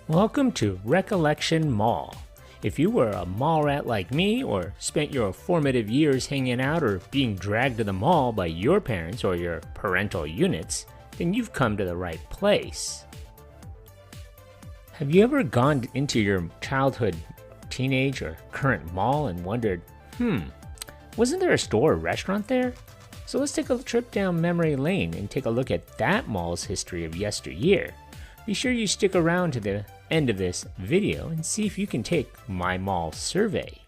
Welcome to Recollection Mall. If you were a mall rat like me, or spent your formative years hanging out or being dragged to the mall by your parents or your parental units, then you've come to the right place. Have you ever gone into your childhood, teenage, or current mall and wondered, wasn't there a store or restaurant there? So let's take a trip down memory lane and take a look at that mall's history of yesteryear. Be sure you stick around to the end of this video and see if you can take my mall survey.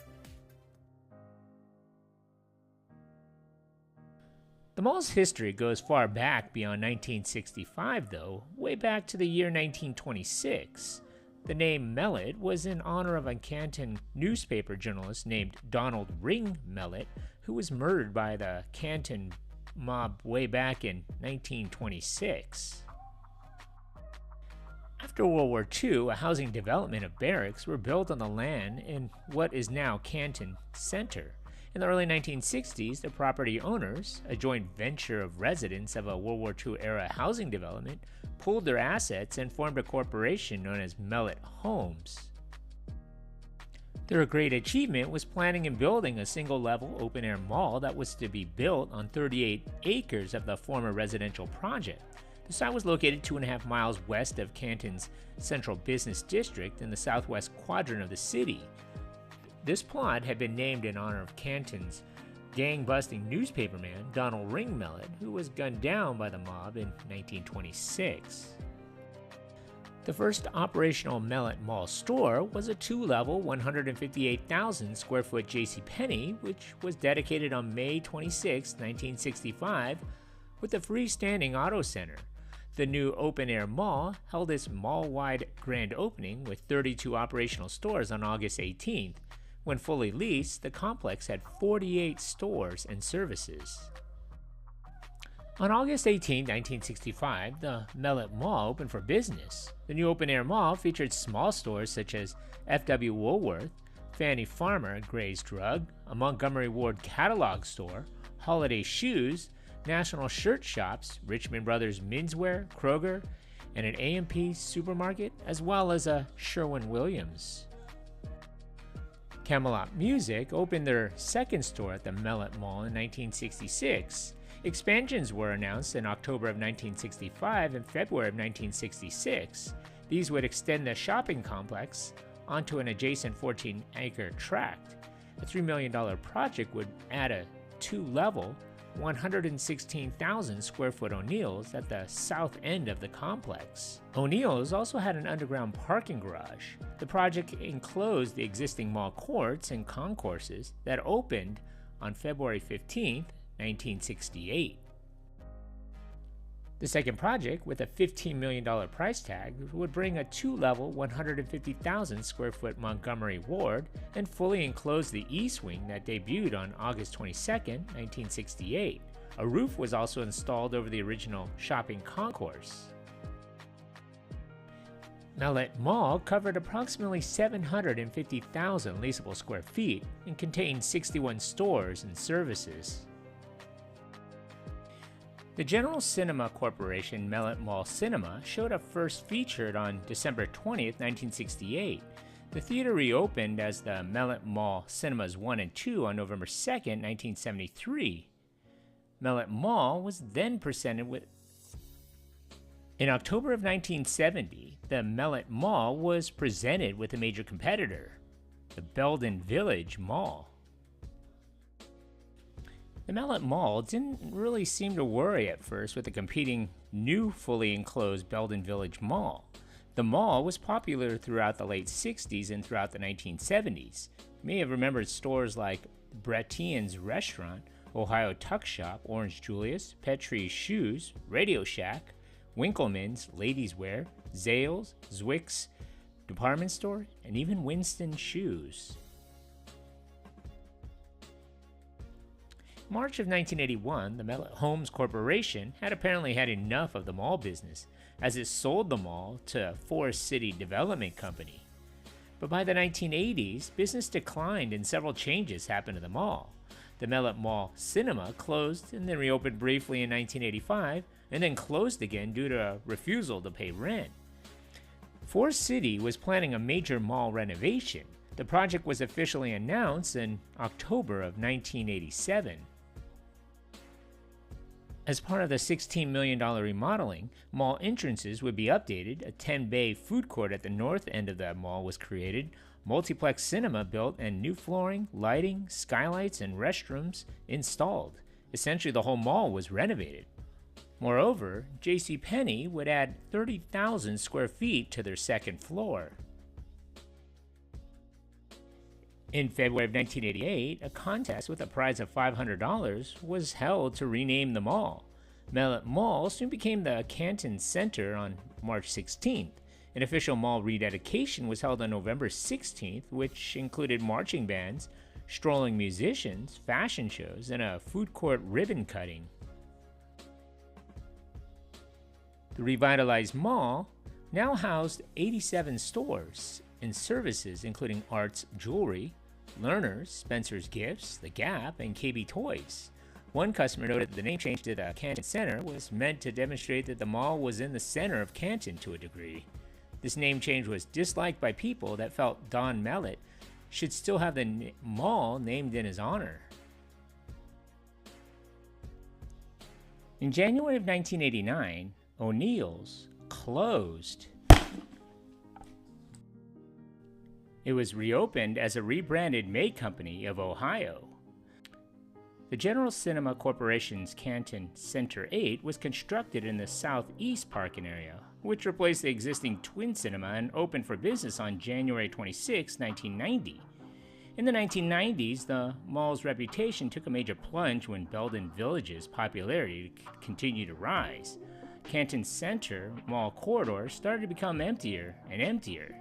The mall's history goes far back beyond 1965 though, way back to the year 1926. The name Mellett was in honor of a Canton newspaper journalist named Donald Ring Mellett, who was murdered by the Canton mob way back in 1926. After World War II, a housing development of barracks were built on the land in what is now Canton Centre. In the early 1960s, the property owners, a joint venture of residents of a World War II era housing development, pooled their assets and formed a corporation known as Mellett Homes. Their great achievement was planning and building a single-level open-air mall that was to be built on 38 acres of the former residential project. The site was located 2.5 miles west of Canton's Central Business District in the southwest quadrant of the city. This plot had been named in honor of Canton's gang-busting newspaperman Donald Ring Mellett, who was gunned down by the mob in 1926. The first operational Mellett Mall store was a two-level, 158,000 square foot JCPenney, which was dedicated on May 26, 1965, with a freestanding auto center. The new open-air mall held its mall-wide grand opening with 32 operational stores on August 18th. When fully leased, the complex had 48 stores and services. On August 18, 1965, the Mellett Mall opened for business. The new open-air mall featured small stores such as F.W. Woolworth, Fannie Farmer, Gray's Drug, a Montgomery Ward catalog store, Holiday Shoes, National Shirt Shops, Richmond Brothers Menswear, Kroger, and an A&P supermarket, as well as a Sherwin-Williams. Camelot Music opened their second store at the Mellett Mall in 1966. Expansions were announced in October of 1965 and February of 1966. These would extend the shopping complex onto an adjacent 14-acre tract. A $3 million project would add a two-level, 116,000 square foot O'Neill's at the south end of the complex. O'Neill's also had an underground parking garage. The project enclosed the existing mall courts and concourses that opened on February 15, 1968. The second project, with a $15 million price tag, would bring a two-level, 150,000 square foot Montgomery Ward and fully enclose the east wing that debuted on August 22, 1968. A roof was also installed over the original shopping concourse. Mellett Mall covered approximately 750,000 leasable square feet and contained 61 stores and services. The General Cinema Corporation Mellett Mall Cinema showed up first featured on December 20, 1968. The theater reopened as the Mellett Mall Cinemas 1 and 2 on November 2, 1973. Mellett Mall was then presented with... In October of 1970, the Mellett Mall was presented with a major competitor, the Belden Village Mall. The Mellett Mall didn't really seem to worry at first with the competing new fully enclosed Belden Village Mall. The mall was popular throughout the late 60s and throughout the 1970s. You may have remembered stores like Brettian's Restaurant, Ohio Tuck Shop, Orange Julius, Petrie's Shoes, Radio Shack, Winkleman's Ladies Wear, Zales, Zwick's Department Store, and even Winston Shoes. March of 1981, the Mellett Homes Corporation had apparently had enough of the mall business, as it sold the mall to Forest City Development Company. But by the 1980s, business declined and several changes happened to the mall. The Mellett Mall Cinema closed and then reopened briefly in 1985, and then closed again due to a refusal to pay rent. Forest City was planning a major mall renovation. The project was officially announced in October of 1987. As part of the $16 million remodeling, mall entrances would be updated, a 10-bay food court at the north end of the mall was created, multiplex cinema built, and new flooring, lighting, skylights, and restrooms installed. Essentially, the whole mall was renovated. Moreover, JCPenney would add 30,000 square feet to their second floor. In February of 1988, a contest with a prize of $500 was held to rename the mall. Mellett Mall soon became the Canton Centre on March 16th. An official mall rededication was held on November 16th, which included marching bands, strolling musicians, fashion shows, and a food court ribbon cutting. The revitalized mall now housed 87 stores and services including arts, jewelry, Learners, Spencer's Gifts, The Gap, and KB Toys. One customer noted that the name change to the Canton Centre was meant to demonstrate that the mall was in the center of Canton to a degree. This name change was disliked by people that felt Don Mellett should still have the mall named in his honor. In January of 1989, O'Neill's closed. It was reopened as a rebranded May Company of Ohio. The General Cinema Corporation's Canton Centre 8 was constructed in the southeast parking area, which replaced the existing Twin Cinema and opened for business on January 26, 1990. In the 1990s, the mall's reputation took a major plunge when Belden Village's popularity continued to rise. Canton Centre Mall corridor started to become emptier and emptier.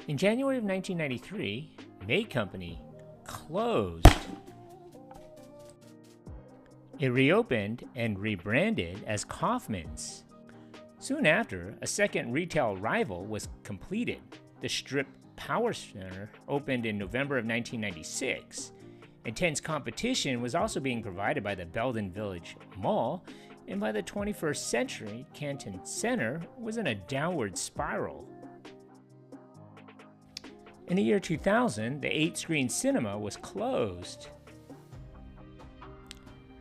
In January of 1993, May Company closed. It reopened and rebranded as Kaufmann's. Soon after, a second retail rival was completed. The Strip Power Center opened in November of 1996. Intense competition was also being provided by the Belden Village Mall, and by the 21st century, Canton Centre was in a downward spiral. In the year 2000, the 8-screen cinema was closed.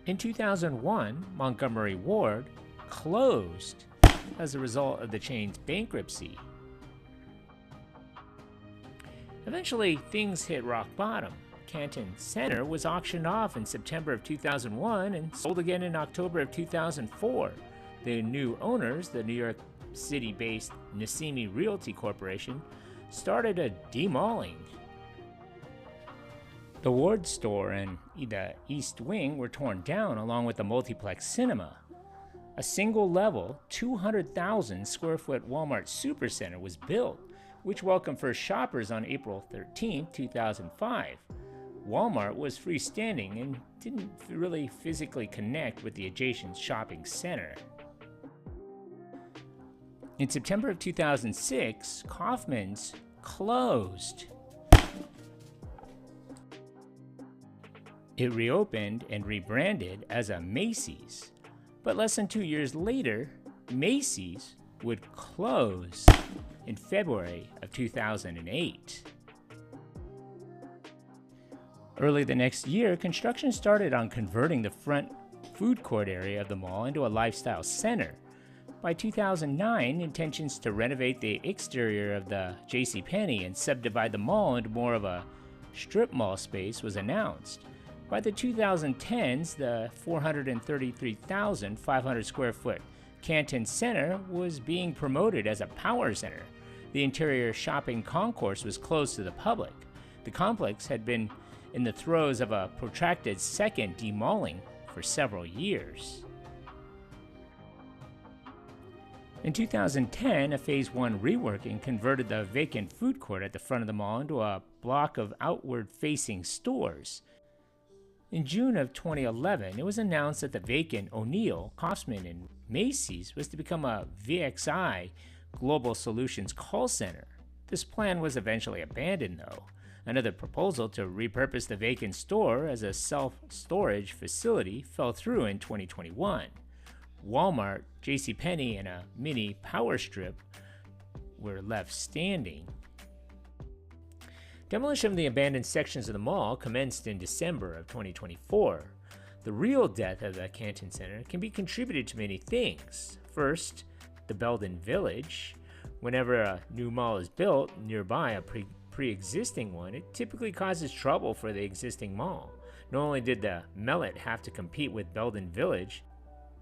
In 2001, Montgomery Ward closed as a result of the chain's bankruptcy. Eventually, things hit rock bottom. Canton Centre was auctioned off in September of 2001 and sold again in October of 2004. The new owners, the New York City-based Nassimi Realty Corporation, started a demalling. The Ward store and the East Wing were torn down along with the multiplex cinema. A single-level, 200,000 square foot Walmart Supercenter was built, which welcomed first shoppers on April 13, 2005. Walmart was freestanding and didn't really physically connect with the adjacent shopping center. In September of 2006, Kaufmann's closed. It reopened and rebranded as a Macy's, but less than 2 years later, Macy's would close in February of 2008. Early the next year, construction started on converting the front food court area of the mall into a lifestyle center. By 2009, intentions to renovate the exterior of the JCPenney and subdivide the mall into more of a strip mall space was announced. By the 2010s, the 433,500 square foot Canton Centre was being promoted as a power center. The interior shopping concourse was closed to the public. The complex had been in the throes of a protracted second demalling for several years. In 2010, a Phase 1 reworking converted the vacant food court at the front of the mall into a block of outward-facing stores. In June of 2011, it was announced that the vacant O'Neill, Kaufmann, and Macy's was to become a VXI Global Solutions call center. This plan was eventually abandoned, though. Another proposal to repurpose the vacant store as a self-storage facility fell through in 2021. Walmart, JCPenney, and a mini power strip were left standing. Demolition of the abandoned sections of the mall commenced in December of 2024. The real death of the Canton Centre can be contributed to many things. First, the Belden Village. Whenever a new mall is built nearby a pre-existing one, it typically causes trouble for the existing mall. Not only did the Mellett have to compete with Belden Village,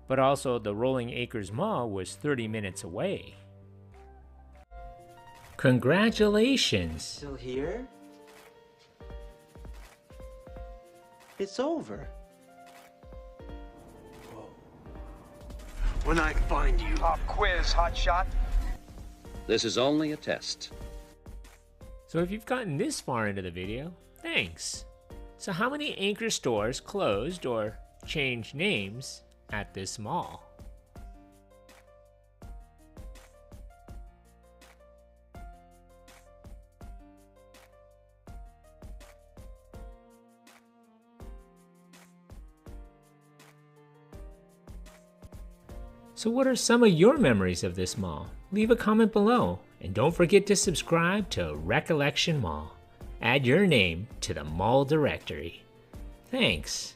but also the Rolling Acres Mall was 30 minutes away. Congratulations! Still here? It's over. Whoa. When I find you. Pop quiz, hotshot. This is only a test. So if you've gotten this far into the video, thanks. So how many anchor stores closed or changed names at this mall? So what are some of your memories of this mall? Leave a comment below, and don't forget to subscribe to Recollection Mall. Add your name to the mall directory. Thanks.